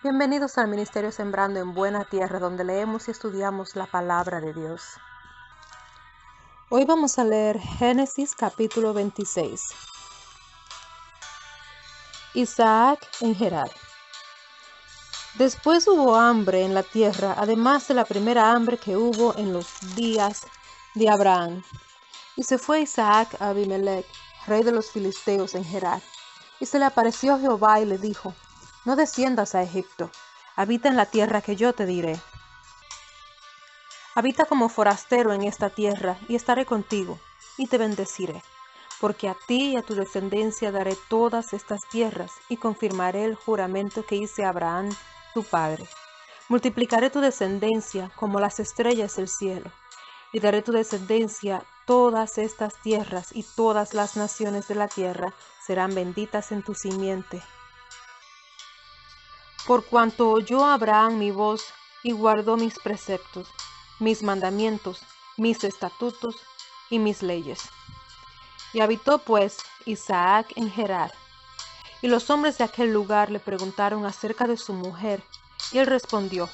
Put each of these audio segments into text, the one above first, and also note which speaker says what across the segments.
Speaker 1: Bienvenidos al Ministerio Sembrando en Buena Tierra, donde leemos y estudiamos la palabra de Dios. Hoy vamos a leer Génesis capítulo 26. Isaac en Gerar. Después hubo hambre en la tierra, además de la primera hambre que hubo en los días de Abraham. Y se fue Isaac a Abimelech, rey de los filisteos, en Gerar. Y se le apareció Jehová y le dijo: No desciendas a Egipto, habita en la tierra que yo te diré. Habita como forastero en esta tierra, y estaré contigo, y te bendeciré, porque a ti y a tu descendencia daré todas estas tierras, y confirmaré el juramento que hice a Abraham, tu padre. Multiplicaré tu descendencia como las estrellas del cielo, y daré a tu descendencia todas estas tierras, y todas las naciones de la tierra serán benditas en tu simiente. Por cuanto oyó Abraham mi voz, y guardó mis preceptos, mis mandamientos, mis estatutos y mis leyes. Y habitó pues Isaac en Gerar. Y los hombres de aquel lugar le preguntaron acerca de su mujer, y él respondió: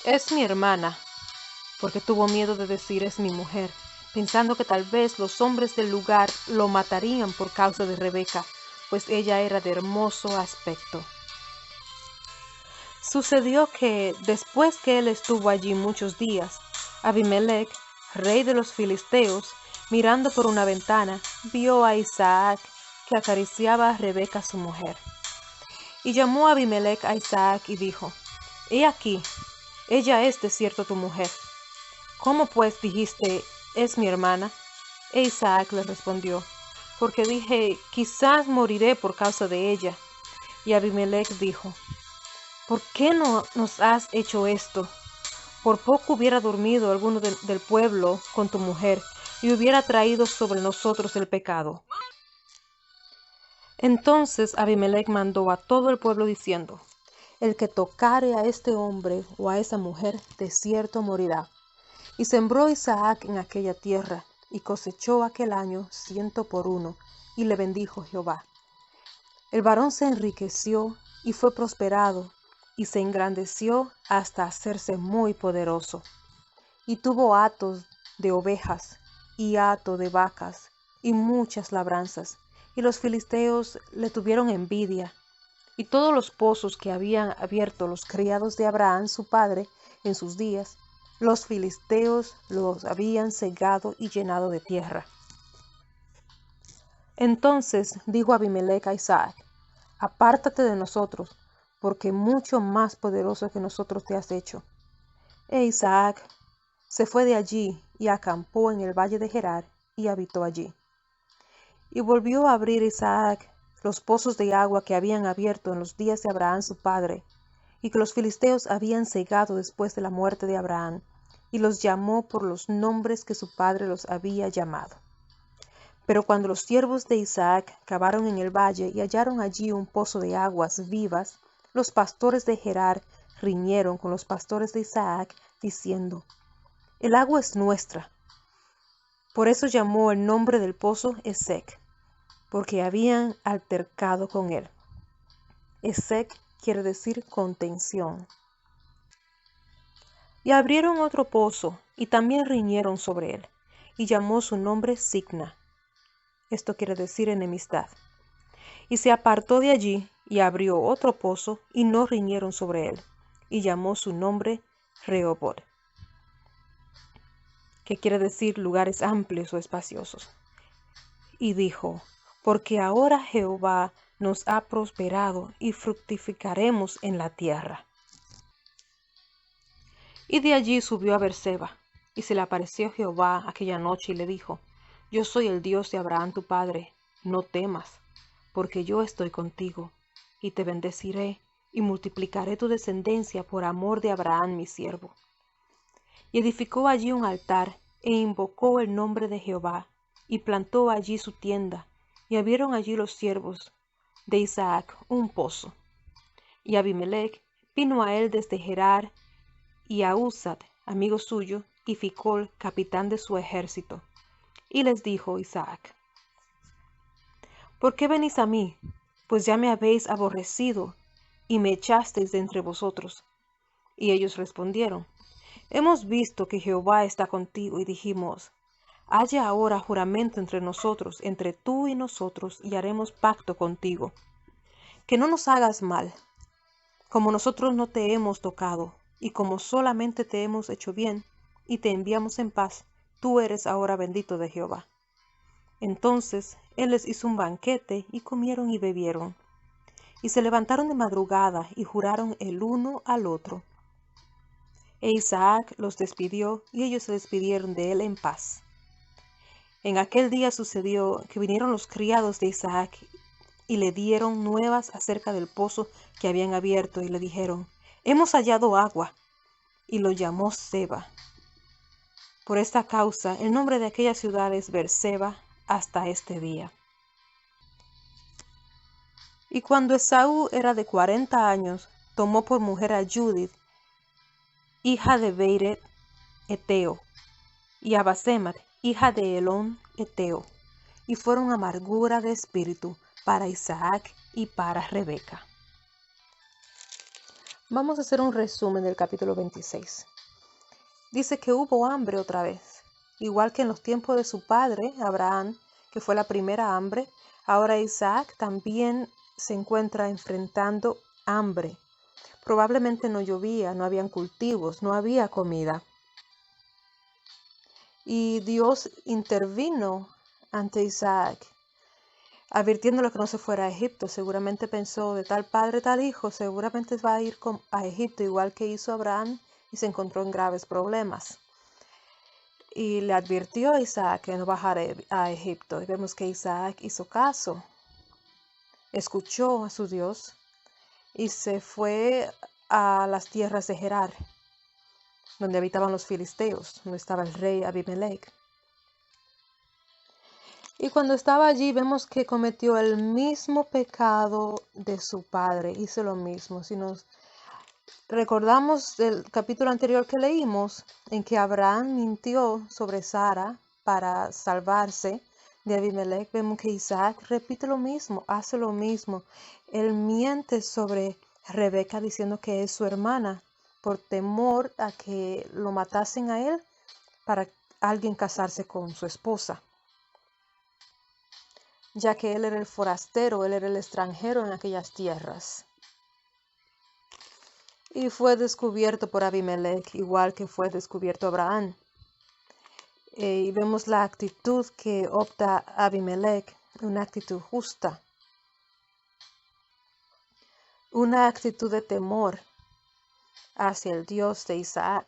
Speaker 1: Es mi hermana, porque tuvo miedo de decir es mi mujer, pensando que tal vez los hombres del lugar lo matarían por causa de Rebeca, pues ella era de hermoso aspecto. Sucedió que, después que él estuvo allí muchos días, Abimelech, rey de los filisteos, mirando por una ventana, vio a Isaac que acariciaba a Rebeca su mujer. Y llamó a Abimelech a Isaac y dijo: He aquí, ella es de cierto tu mujer. ¿Cómo pues dijiste, es mi hermana? E Isaac le respondió: Porque dije, quizás moriré por causa de ella. Y Abimelech dijo: ¿Por qué no nos has hecho esto? Por poco hubiera dormido alguno del pueblo con tu mujer, y hubiera traído sobre nosotros el pecado. Entonces Abimelech mandó a todo el pueblo diciendo: El que tocare a este hombre o a esa mujer, de cierto morirá. Y sembró Isaac en aquella tierra, y cosechó aquel año 100 por 1, y le bendijo Jehová. El varón se enriqueció y fue prosperado, y se engrandeció hasta hacerse muy poderoso. Y tuvo hatos de ovejas, y hato de vacas, y muchas labranzas. Y los filisteos le tuvieron envidia. Y todos los pozos que habían abierto los criados de Abraham su padre en sus días, los filisteos los habían cegado y llenado de tierra. Entonces dijo Abimelech a Isaac: Apártate de nosotros, porque mucho más poderoso que nosotros te has hecho. E Isaac se fue de allí y acampó en el valle de Gerar y habitó allí. Y volvió a abrir Isaac los pozos de agua que habían abierto en los días de Abraham su padre, y que los filisteos habían cegado después de la muerte de Abraham, y los llamó por los nombres que su padre los había llamado. Pero cuando los siervos de Isaac cavaron en el valle y hallaron allí un pozo de aguas vivas, los pastores de Gerar riñeron con los pastores de Isaac, diciendo: El agua es nuestra. Por eso llamó el nombre del pozo Esek, porque habían altercado con él. Esek quiere decir contención. Y abrieron otro pozo, y también riñeron sobre él, y llamó su nombre Signa. Esto quiere decir enemistad. Y se apartó de allí, y abrió otro pozo, y no riñeron sobre él, y llamó su nombre Rehoboth, que quiere decir lugares amplios o espaciosos. Y dijo: Porque ahora Jehová nos ha prosperado, y fructificaremos en la tierra. Y de allí subió a Beerseba, y se le apareció Jehová aquella noche, y le dijo: Yo soy el Dios de Abraham tu padre, no temas, porque yo estoy contigo, y te bendeciré, y multiplicaré tu descendencia por amor de Abraham mi siervo. Y edificó allí un altar, e invocó el nombre de Jehová, y plantó allí su tienda, y abrieron allí los siervos de Isaac un pozo. Y Abimelech vino a él desde Gerar, y a Uzat, amigo suyo, y Ficol, capitán de su ejército. Y les dijo Isaac: ¿Por qué venís a mí? Pues ya me habéis aborrecido, y me echasteis de entre vosotros? Y ellos respondieron, hemos visto que Jehová está contigo, y dijimos, haya ahora juramento entre nosotros, entre tú y nosotros, y haremos pacto contigo, que no nos hagas mal, como nosotros no te hemos tocado, y como solamente te hemos hecho bien, y te enviamos en paz, tú eres ahora bendito de Jehová. Entonces él les hizo un banquete, y comieron y bebieron. Y se levantaron de madrugada, y juraron el uno al otro. E Isaac los despidió, y ellos se despidieron de él en paz. En aquel día sucedió que vinieron los criados de Isaac, y le dieron nuevas acerca del pozo que habían abierto, y le dijeron, hemos hallado agua, y lo llamó Seba. Por esta causa, el nombre de aquella ciudad es Beerseba hasta este día. Y cuando Esaú era de 40 años, tomó por mujer a Judith, hija de Beiret, Eteo, y a Basemat, hija de Elón, Eteo, y fueron amargura de espíritu para Isaac y para Rebeca. Vamos a hacer un resumen del capítulo 26. Dice que hubo hambre otra vez, igual que en los tiempos de su padre, Abraham, que fue la primera hambre. Ahora Isaac también se encuentra enfrentando hambre. Probablemente no llovía, no habían cultivos, no había comida. Y Dios intervino ante Isaac, advirtiéndole que no se fuera a Egipto. Seguramente pensó, de tal padre, tal hijo, seguramente va a ir a Egipto, igual que hizo Abraham, y se encontró en graves problemas. Y le advirtió a Isaac que no bajara a Egipto. Y vemos que Isaac hizo caso, escuchó a su Dios y se fue a las tierras de Gerar, donde habitaban los filisteos, donde estaba el rey Abimelech. Y cuando estaba allí vemos que cometió el mismo pecado de su padre, hizo lo mismo. Si nos recordamos del capítulo anterior que leímos, en que Abraham mintió sobre Sara para salvarse de Abimelech, vemos que Isaac repite lo mismo, hace lo mismo. Él miente sobre Rebeca diciendo que es su hermana, por temor a que lo matasen a él para alguien casarse con su esposa, ya que él era el forastero, él era el extranjero en aquellas tierras. Y fue descubierto por Abimelech, igual que fue descubierto Abraham. Y vemos la actitud que opta Abimelech, una actitud justa, una actitud de temor hacia el Dios de Isaac.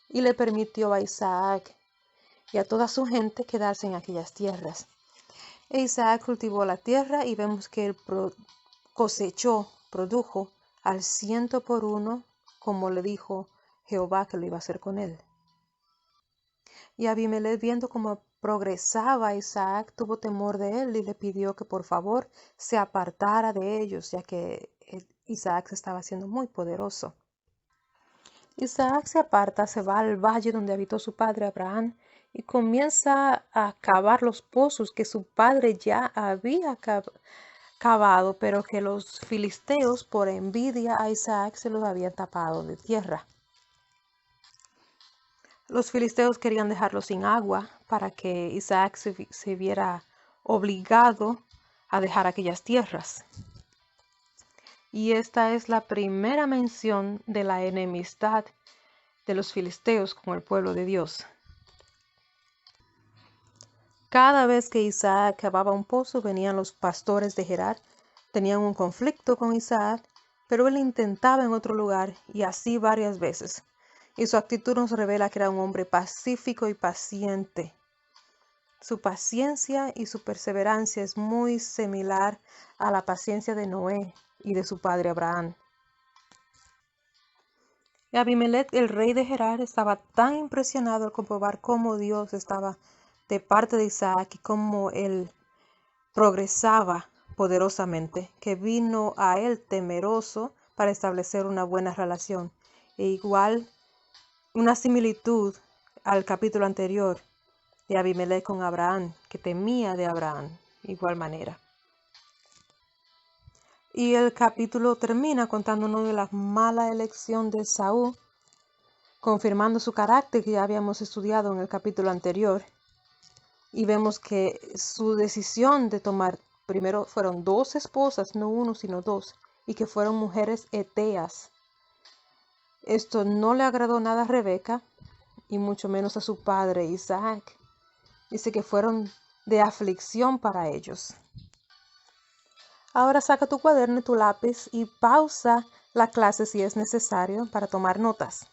Speaker 1: Y le permitió a Isaac y a toda su gente quedarse en aquellas tierras. E Isaac cultivó la tierra y vemos que él produjo al 100 por 1, como le dijo Jehová que lo iba a hacer con él. Y Abimelech, viendo cómo progresaba Isaac, tuvo temor de él y le pidió que por favor se apartara de ellos, ya que Isaac se estaba haciendo muy poderoso. Isaac se aparta, se va al valle donde habitó su padre Abraham y comienza a cavar los pozos que su padre ya había cavado, pero que los filisteos, por envidia a Isaac, se los habían tapado de tierra. Los filisteos querían dejarlo sin agua para que Isaac se viera obligado a dejar aquellas tierras. Y esta es la primera mención de la enemistad de los filisteos con el pueblo de Dios. Cada vez que Isaac cavaba un pozo, venían los pastores de Gerar, tenían un conflicto con Isaac, pero él intentaba en otro lugar, y así varias veces. Y su actitud nos revela que era un hombre pacífico y paciente. Su paciencia y su perseverancia es muy similar a la paciencia de Noé y de su padre Abraham. Y Abimelech, el rey de Gerar, estaba tan impresionado al comprobar cómo Dios estaba de parte de Isaac y cómo él progresaba poderosamente, que vino a él temeroso para establecer una buena relación. E igual, una similitud al capítulo anterior de Abimelech con Abraham, que temía de Abraham, igual manera. Y el capítulo termina contándonos de la mala elección de Saúl, confirmando su carácter que ya habíamos estudiado en el capítulo anterior. Y vemos que su decisión de tomar, primero fueron 2 esposas, no uno, sino 2, y que fueron mujeres heteas. Esto no le agradó nada a Rebeca, y mucho menos a su padre Isaac. Dice que fueron de aflicción para ellos. Ahora saca tu cuaderno y tu lápiz y pausa la clase si es necesario para tomar notas.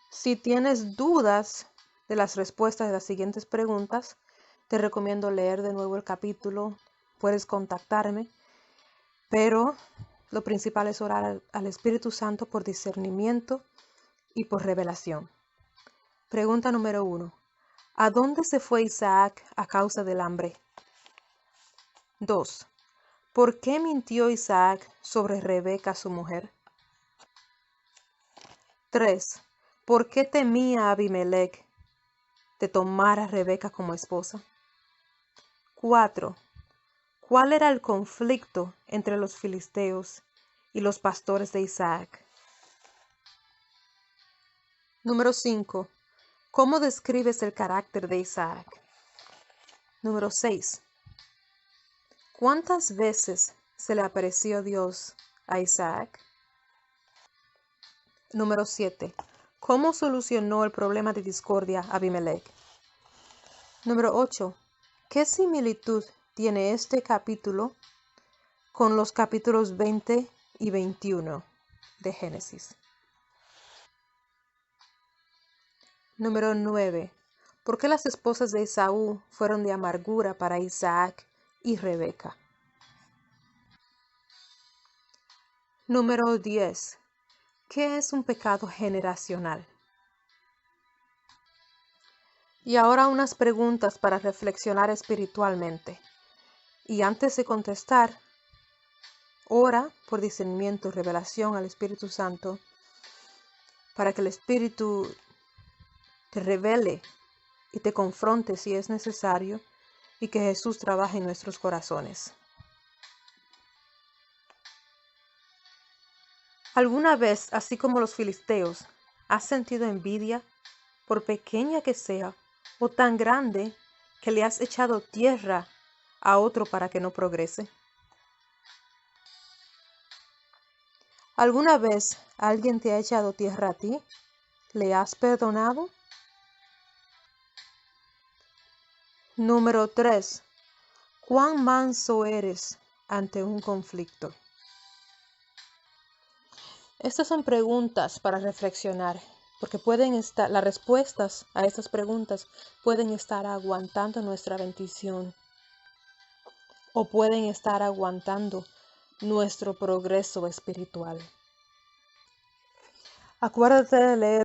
Speaker 1: Si tienes dudas de las respuestas de las siguientes preguntas, te recomiendo leer de nuevo el capítulo. Puedes contactarme, pero lo principal es orar al Espíritu Santo por discernimiento y por revelación. Pregunta número 1. ¿A dónde se fue Isaac a causa del hambre? 2. ¿Por qué mintió Isaac sobre Rebeca, su mujer? 3. ¿Por qué temía Abimelech de tomar a Rebeca como esposa? 4. ¿Cuál era el conflicto entre los filisteos y los pastores de Isaac? Número 5. ¿Cómo describes el carácter de Isaac? Número 6. ¿Cuántas veces se le apareció Dios a Isaac? Número 7. ¿Cómo solucionó el problema de discordia Abimelech? Número 8. ¿Qué similitud tiene este capítulo con los capítulos 20 y 21 de Génesis? Número 9. ¿Por qué las esposas de Esaú fueron de amargura para Isaac y Rebeca? Número 10. ¿Qué es un pecado generacional? Y ahora unas preguntas para reflexionar espiritualmente. Y antes de contestar, ora por discernimiento y revelación al Espíritu Santo para que el Espíritu te revele y te confronte si es necesario y que Jesús trabaje en nuestros corazones. ¿Alguna vez, así como los filisteos, has sentido envidia, por pequeña que sea, o tan grande que le has echado tierra a otro para que no progrese? ¿Alguna vez alguien te ha echado tierra a ti? ¿Le has perdonado? Número 3. ¿Cuán manso eres ante un conflicto? Estas son preguntas para reflexionar, porque las respuestas a estas preguntas pueden estar aguantando nuestra bendición o pueden estar aguantando nuestro progreso espiritual. Acuérdate de leer